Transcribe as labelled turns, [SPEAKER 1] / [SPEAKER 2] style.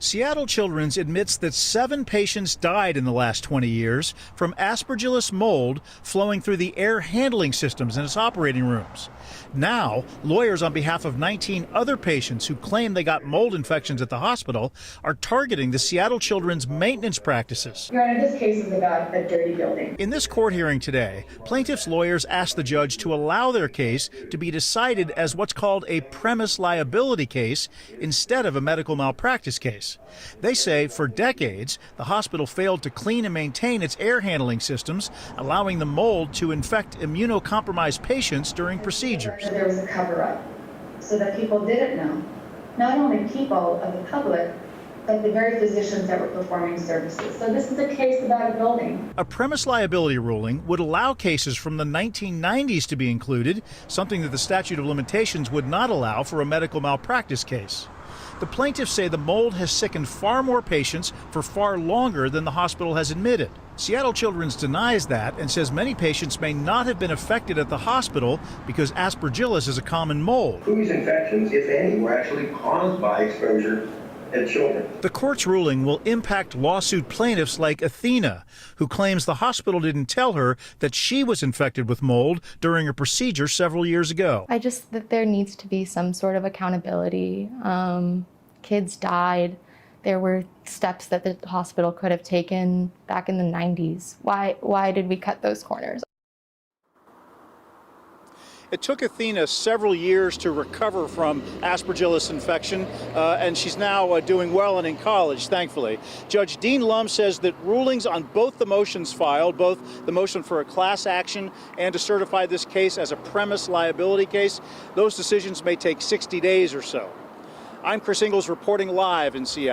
[SPEAKER 1] Seattle Children's admits that 7 patients died in the last 20 years from Aspergillus mold flowing through the air handling systems in its operating rooms. Now, lawyers on behalf of 19 other patients who claim they got mold infections at the hospital are targeting the Seattle Children's maintenance practices.
[SPEAKER 2] Your Honor, this case is about a dirty building.
[SPEAKER 1] In this court hearing today, plaintiffs' lawyers asked the judge to allow their case to be decided as what's called a premise liability case instead of a medical malpractice case. They say for decades, the hospital failed to clean and maintain its air handling systems, allowing the mold to infect immunocompromised patients during procedures.
[SPEAKER 2] There was a cover-up so that people didn't know, not only people of the public, but the very physicians that were performing services. So this is a case about a building.
[SPEAKER 1] A premise liability ruling would allow cases from the 1990s to be included, something that the statute of limitations would not allow for a medical malpractice case. The plaintiffs say the mold has sickened far more patients for far longer than the hospital has admitted. Seattle Children's denies that and says many patients may not have been affected at the hospital because Aspergillus is a common mold.
[SPEAKER 3] Whose infections, if any, were actually caused by exposure in children?
[SPEAKER 1] The court's ruling will impact lawsuit plaintiffs like Athena, who claims the hospital didn't tell her that she was infected with mold during a procedure several years ago.
[SPEAKER 4] I just that there needs to be some sort of accountability. Kids died. There were steps that the hospital could have taken back in the 90s. Why did we cut those corners?
[SPEAKER 1] It took Athena several years to recover from Aspergillus infection, and she's now doing well and in college, thankfully. Judge Dean Lum says that rulings on both the motions filed, both the motion for a class action and to certify this case as a premise liability case, those decisions may take 60 days or so. I'm Chris Ingalls reporting live in Seattle.